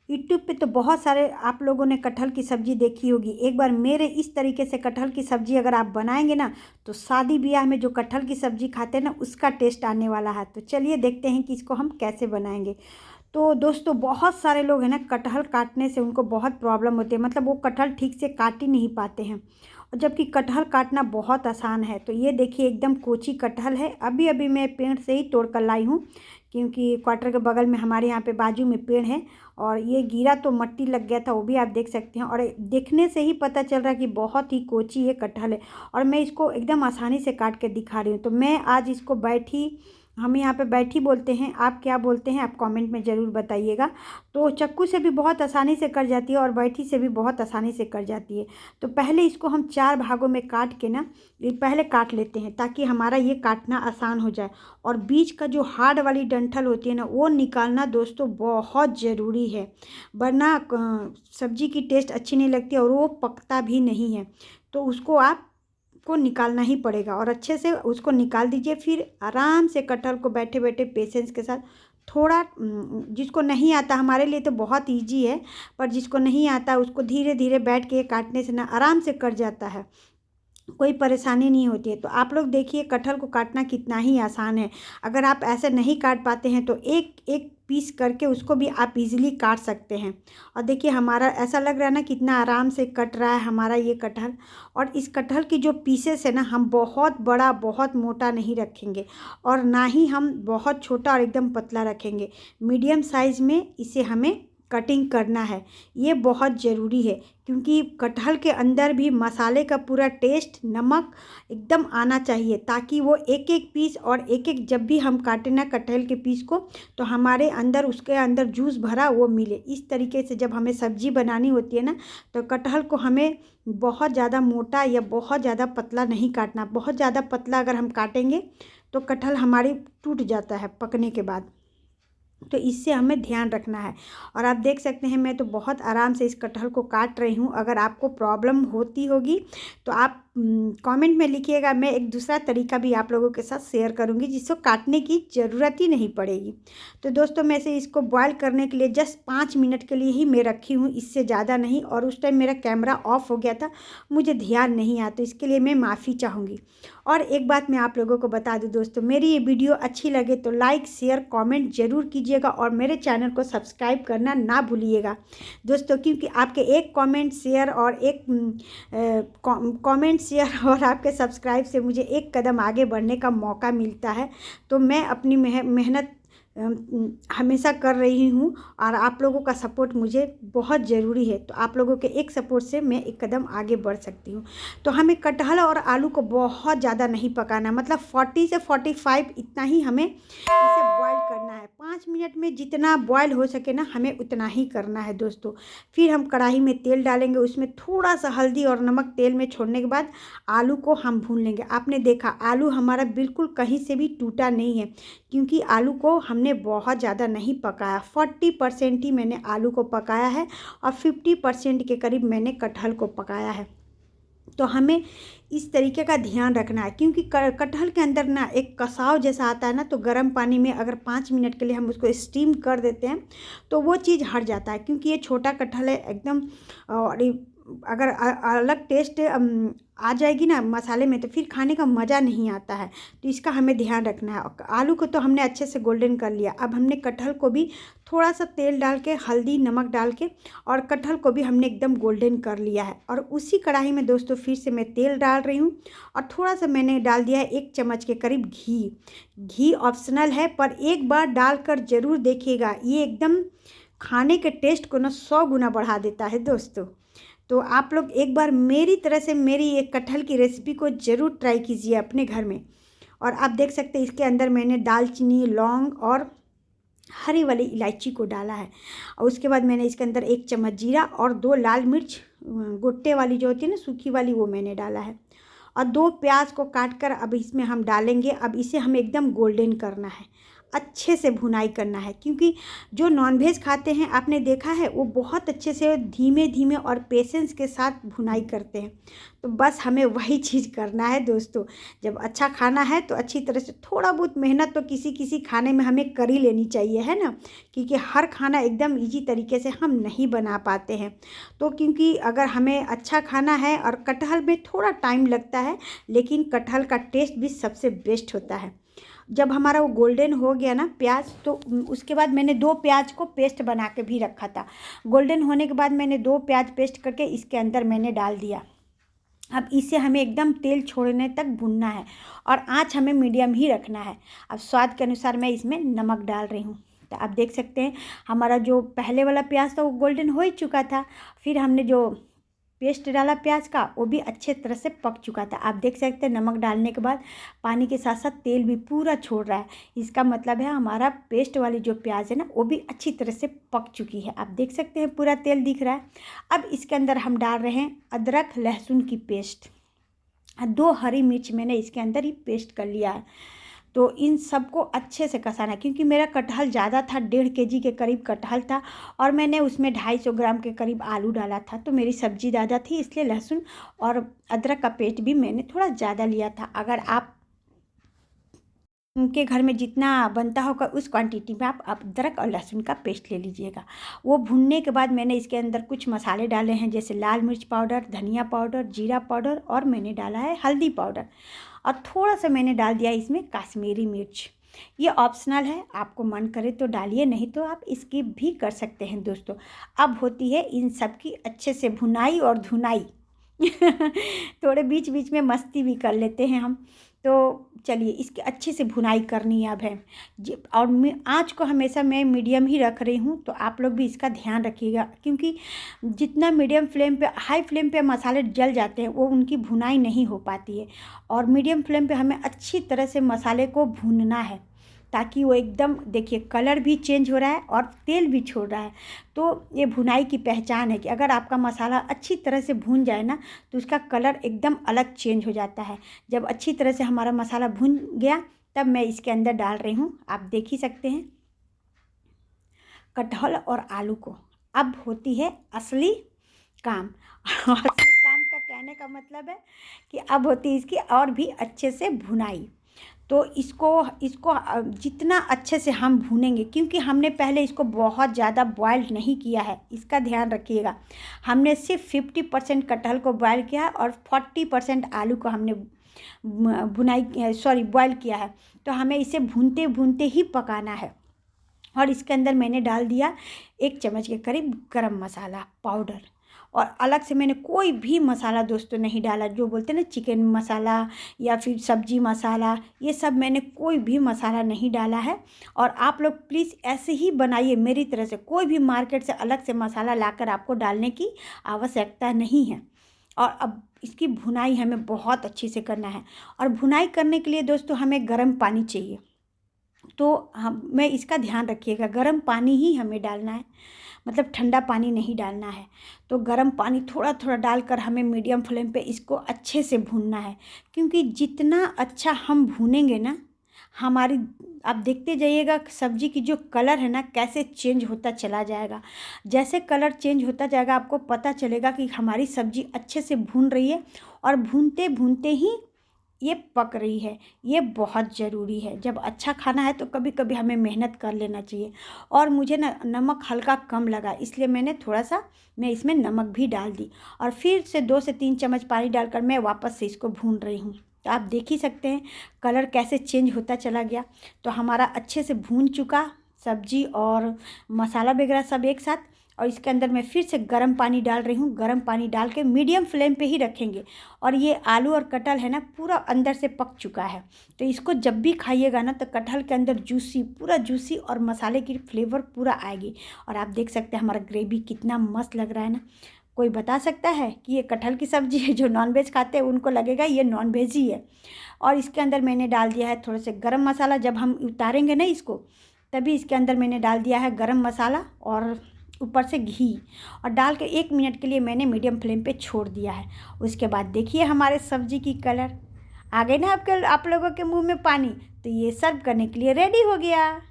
YouTube पे तो बहुत सारे आप लोगों ने कटहल की सब्ज़ी देखी होगी। एक बार मेरे इस तरीके से कटहल की सब्ज़ी अगर आप बनाएंगे ना, तो शादी ब्याह में जो कटहल की सब्ज़ी खाते हैं ना, उसका टेस्ट आने वाला है। तो चलिए देखते हैं कि इसको हम कैसे बनाएंगे। तो दोस्तों, बहुत सारे लोग हैं ना, कटहल काटने से उनको बहुत प्रॉब्लम होती है, मतलब वो कटहल ठीक से काट ही नहीं पाते हैं। और जबकि कटहल काटना बहुत आसान है। तो ये देखिए, एकदम कोची कटहल है। अभी अभी मैं पेड़ से ही तोड़ कर लाई हूँ, क्योंकि क्वार्टर के बगल में हमारे यहाँ पे बाजू में पेड़ है, और ये गिरा तो मट्टी लग गया था, वो भी आप देख सकते हैं। और देखने से ही पता चल रहा है कि बहुत ही कोची ये कटहल है, और मैं इसको एकदम आसानी से काट के दिखा रही हूँ। तो मैं आज इसको बैठी, हम यहाँ पे बैठी बोलते हैं, आप क्या बोलते हैं आप कमेंट में ज़रूर बताइएगा। तो चाकू से भी बहुत आसानी से कट जाती है, और बैठी से भी बहुत आसानी से कट जाती है। तो पहले इसको हम 4 भागों में काट के ना, ये पहले काट लेते हैं, ताकि हमारा ये काटना आसान हो जाए। और बीच का जो हार्ड वाली डंठल होती है ना, वो निकालना दोस्तों बहुत ज़रूरी है, वरना सब्जी की टेस्ट अच्छी नहीं लगती और वो पकता भी नहीं है। तो उसको आप को निकालना ही पड़ेगा, और अच्छे से उसको निकाल दीजिए। फिर आराम से कटहल को बैठे बैठे पेशेंस के साथ थोड़ा, जिसको नहीं आता, हमारे लिए तो बहुत इजी है, पर जिसको नहीं आता उसको धीरे धीरे बैठ के काटने से ना आराम से कट जाता है, कोई परेशानी नहीं होती है। तो आप लोग देखिए कटहल को काटना कितना ही आसान है। अगर आप ऐसे नहीं काट पाते हैं तो एक एक पीस करके उसको भी आप इजीली काट सकते हैं। और देखिए, हमारा ऐसा लग रहा है ना, कितना आराम से कट रहा है हमारा ये कटहल। और इस कटहल की जो पीसेस है ना, हम बहुत बड़ा बहुत मोटा नहीं रखेंगे, और ना ही हम बहुत छोटा और एकदम पतला रखेंगे। मीडियम साइज़ में इसे हमें कटिंग करना है। ये बहुत ज़रूरी है, क्योंकि कटहल के अंदर भी मसाले का पूरा टेस्ट, नमक एकदम आना चाहिए, ताकि वो एक एक पीस, और एक एक जब भी हम काटें ना कटहल के पीस को, तो हमारे अंदर उसके अंदर जूस भरा वो मिले। इस तरीके से जब हमें सब्ज़ी बनानी होती है ना, तो कटहल को हमें बहुत ज़्यादा मोटा या बहुत ज़्यादा पतला नहीं काटना। बहुत ज़्यादा पतला अगर हम काटेंगे तो कटहल हमारी टूट जाता है पकने के बाद। तो इससे हमें ध्यान रखना है। और आप देख सकते हैं, मैं तो बहुत आराम से इस कटहल को काट रही हूँ। अगर आपको प्रॉब्लम होती होगी तो आप कमेंट में लिखिएगा, मैं एक दूसरा तरीका भी आप लोगों के साथ शेयर करूँगी, जिसको काटने की ज़रूरत ही नहीं पड़ेगी। तो दोस्तों, मैं से इसको बॉयल करने के लिए जस्ट 5 मिनट के लिए ही मैं रखी हूँ, इससे ज़्यादा नहीं। और उस टाइम मेरा कैमरा ऑफ हो गया था, मुझे ध्यान नहीं आया, तो इसके लिए मैं माफ़ी चाहूँगी। और एक बात मैं आप लोगों को बता दूं दोस्तों, मेरी ये वीडियो अच्छी लगे तो लाइक शेयर कमेंट ज़रूर कीजिएगा, और मेरे चैनल को सब्सक्राइब करना ना भूलिएगा दोस्तों, क्योंकि आपके एक कमेंट शेयर और एक कमेंट शेयर और आपके सब्सक्राइब से मुझे एक कदम आगे बढ़ने का मौका मिलता है। तो मैं अपनी मेहनत हमेशा कर रही हूँ, और आप लोगों का सपोर्ट मुझे बहुत ज़रूरी है। तो आप लोगों के एक सपोर्ट से मैं एक कदम आगे बढ़ सकती हूँ। तो हमें कटहल और आलू को बहुत ज़्यादा नहीं पकाना, मतलब 40 से 45 इतना ही हमें इसे बॉयल करना है। 5 मिनट में जितना बॉयल हो सके ना, हमें उतना ही करना है दोस्तों। फिर हम कढ़ाई में तेल डालेंगे, उसमें थोड़ा सा हल्दी और नमक तेल में छोड़ने के बाद आलू को हम भून लेंगे। आपने देखा, आलू हमारा बिल्कुल कहीं से भी टूटा नहीं है, क्योंकि आलू को हमने बहुत ज़्यादा नहीं पकाया। 40% ही मैंने आलू को पकाया है, और 50% के करीब मैंने कटहल को पकाया है। तो हमें इस तरीके का ध्यान रखना है, क्योंकि कटहल के अंदर ना एक कसाव जैसा आता है ना, तो गर्म पानी में अगर 5 मिनट के लिए हम उसको स्टीम कर देते हैं तो वो चीज़ हट जाता है। क्योंकि ये छोटा कटहल है एकदम, और अगर अलग टेस्ट आ जाएगी ना मसाले में, तो फिर खाने का मज़ा नहीं आता है। तो इसका हमें ध्यान रखना है। आलू को तो हमने अच्छे से गोल्डन कर लिया, अब हमने कटहल को भी थोड़ा सा तेल डाल के, हल्दी नमक डाल के, और कटहल को भी हमने एकदम गोल्डन कर लिया है। और उसी कढ़ाई में दोस्तों फिर से मैं तेल डाल रही हूँ, और थोड़ा सा मैंने डाल दिया है 1 चम्मच के करीब घी। घी ऑप्शनल है, पर एक बार डालकर ज़रूर देखिएगा, ये एकदम खाने के टेस्ट को ना 100 गुना बढ़ा देता है दोस्तों। तो आप लोग एक बार मेरी तरह से मेरी ये कटहल की रेसिपी को ज़रूर ट्राई कीजिए अपने घर में। और आप देख सकते हैं, इसके अंदर मैंने दालचीनी, लौंग और हरी वाली इलायची को डाला है। और उसके बाद मैंने इसके अंदर 1 चम्मच जीरा और 2 लाल मिर्च गुट्टे वाली जो होती है ना, सूखी वाली, वो मैंने डाला है। और 2 प्याज को काट कर अब इसमें हम डालेंगे। अब इसे हमें एकदम गोल्डन करना है। अच्छे से भुनाई करना है, क्योंकि जो नॉनवेज खाते हैं आपने देखा है वो बहुत अच्छे से धीमे धीमे और पेशेंस के साथ भुनाई करते हैं। तो बस हमें वही चीज़ करना है दोस्तों। जब अच्छा खाना है तो अच्छी तरह से थोड़ा बहुत मेहनत तो किसी किसी खाने में हमें कर ही लेनी चाहिए, है ना, क्योंकि हर खाना एकदम ईजी तरीके से हम नहीं बना पाते हैं। तो क्योंकि अगर हमें अच्छा खाना है, और कटहल में थोड़ा टाइम लगता है लेकिन कटहल का टेस्ट भी सबसे बेस्ट होता है। जब हमारा वो गोल्डन हो गया ना प्याज, तो उसके बाद मैंने 2 प्याज को पेस्ट बना के भी रखा था। गोल्डन होने के बाद मैंने 2 प्याज पेस्ट करके इसके अंदर मैंने डाल दिया। अब इसे हमें एकदम तेल छोड़ने तक भुनना है, और आँच हमें मीडियम ही रखना है। अब स्वाद के अनुसार मैं इसमें नमक डाल रही हूँ। तो आप देख सकते हैं हमारा जो पहले वाला प्याज था वो गोल्डन हो ही चुका था। फिर हमने जो पेस्ट डाला प्याज का वो भी अच्छे तरह से पक चुका था। आप देख सकते हैं नमक डालने के बाद पानी के साथ साथ तेल भी पूरा छोड़ रहा है। इसका मतलब है हमारा पेस्ट वाली जो प्याज है ना वो भी अच्छी तरह से पक चुकी है। आप देख सकते हैं पूरा तेल दिख रहा है। अब इसके अंदर हम डाल रहे हैं अदरक लहसुन की पेस्ट। 2 हरी मिर्च मैंने इसके अंदर ही पेस्ट कर लिया है। तो इन सबको अच्छे से कसाना, क्योंकि मेरा कटहल ज़्यादा था, 1.5 kg के करीब कटहल था, और मैंने उसमें 250 ग्राम के करीब आलू डाला था। तो मेरी सब्ज़ी ज़्यादा थी, इसलिए लहसुन और अदरक का पेस्ट भी मैंने थोड़ा ज़्यादा लिया था। अगर आप उनके घर में जितना बनता होगा उस क्वांटिटी में आप अदरक और लहसुन का पेस्ट ले लीजिएगा। वो भुनने के बाद मैंने इसके अंदर कुछ मसाले डाले हैं, जैसे लाल मिर्च पाउडर, धनिया पाउडर, जीरा पाउडर, और मैंने डाला है हल्दी पाउडर, और थोड़ा सा मैंने डाल दिया इसमें कश्मीरी मिर्च। ये ऑप्शनल है, आपको मन करे तो डालिए, नहीं तो आप स्किप भी कर सकते हैं दोस्तों। अब होती है इन सब की अच्छे से भुनाई और धुनाई। थोड़े बीच बीच में मस्ती भी कर लेते हैं हम। तो चलिए इसकी अच्छे से भुनाई करनी है अब है और आँच को हमेशा मैं मीडियम ही रख रही हूँ। तो आप लोग भी इसका ध्यान रखिएगा, क्योंकि जितना मीडियम फ्लेम पे, हाई फ्लेम पे मसाले जल जाते हैं वो उनकी भुनाई नहीं हो पाती है। और मीडियम फ्लेम पे हमें अच्छी तरह से मसाले को भूनना है, ताकि वो एकदम, देखिए कलर भी चेंज हो रहा है और तेल भी छोड़ रहा है। तो ये भुनाई की पहचान है कि अगर आपका मसाला अच्छी तरह से भून जाए ना तो उसका कलर एकदम अलग चेंज हो जाता है। जब अच्छी तरह से हमारा मसाला भुन गया तब मैं इसके अंदर डाल रही हूँ, आप देख ही सकते हैं, कटहल और आलू को। अब होती है असली काम। असली काम का कहने का मतलब है कि अब होती है इसकी और भी अच्छे से भुनाई। तो इसको जितना अच्छे से हम भूनेंगे, क्योंकि हमने पहले इसको बहुत ज़्यादा बॉइल्ड नहीं किया है, इसका ध्यान रखिएगा। हमने सिर्फ 50% कटहल को बॉयल किया है और 40% आलू को हमने बॉयल किया है। तो हमें इसे भूनते भूनते ही पकाना है। और इसके अंदर मैंने डाल दिया 1 चम्मच के करीब गरम मसाला पाउडर, और अलग से मैंने कोई भी मसाला दोस्तों नहीं डाला। जो बोलते हैं ना चिकन मसाला या फिर सब्जी मसाला, ये सब मैंने कोई भी मसाला नहीं डाला है। और आप लोग प्लीज़ ऐसे ही बनाइए मेरी तरह से, कोई भी मार्केट से अलग से मसाला लाकर आपको डालने की आवश्यकता नहीं है। और अब इसकी भुनाई हमें बहुत अच्छी से करना है, और भुनाई करने के लिए दोस्तों हमें गर्म पानी चाहिए। तो मैं इसका ध्यान रखिएगा, गर्म पानी ही हमें डालना है, मतलब ठंडा पानी नहीं डालना है। तो गर्म पानी थोड़ा थोड़ा डालकर हमें मीडियम फ्लेम पे इसको अच्छे से भूनना है, क्योंकि जितना अच्छा हम भूनेंगे ना, हमारी, आप देखते जाइएगा सब्जी की जो कलर है ना कैसे चेंज होता चला जाएगा। जैसे कलर चेंज होता जाएगा आपको पता चलेगा कि हमारी सब्जी अच्छे से भून रही है, और भूनते भूनते ही ये पक रही है। ये बहुत ज़रूरी है। जब अच्छा खाना है तो कभी कभी हमें मेहनत कर लेना चाहिए। और मुझे ना नमक हल्का कम लगा, इसलिए मैंने थोड़ा सा इसमें नमक भी डाल दी, और फिर से 2 से 3 चम्मच पानी डालकर मैं वापस से इसको भून रही हूँ। तो आप देख ही सकते हैं कलर कैसे चेंज होता चला गया। तो हमारा अच्छे से भून चुका सब्जी और मसाला वगैरह सब एक साथ। और इसके अंदर मैं फिर से गर्म पानी डाल रही हूँ। गर्म पानी डाल के मीडियम फ्लेम पे ही रखेंगे। और ये आलू और कटहल है ना पूरा अंदर से पक चुका है। तो इसको जब भी खाइएगा ना तो कटहल के अंदर पूरा जूसी और मसाले की फ्लेवर पूरा आएगी। और आप देख सकते हैं हमारा ग्रेवी कितना मस्त लग रहा है ना। कोई बता सकता है कि ये कटहल की सब्ज़ी है? जो नॉनवेज खाते हैं उनको लगेगा ये नॉनवेज ही है। और इसके अंदर मैंने डाल दिया है थोड़े से गरम मसाला। जब हम उतारेंगे ना इसको तभी इसके अंदर मैंने डाल दिया है गरम मसाला और ऊपर से घी, और डाल के 1 मिनट के लिए मैंने मीडियम फ्लेम पे छोड़ दिया है। उसके बाद देखिए हमारे सब्ज़ी की कलर, आ गए ना आप लोगों के मुंह में पानी। तो ये सर्व करने के लिए रेडी हो गया।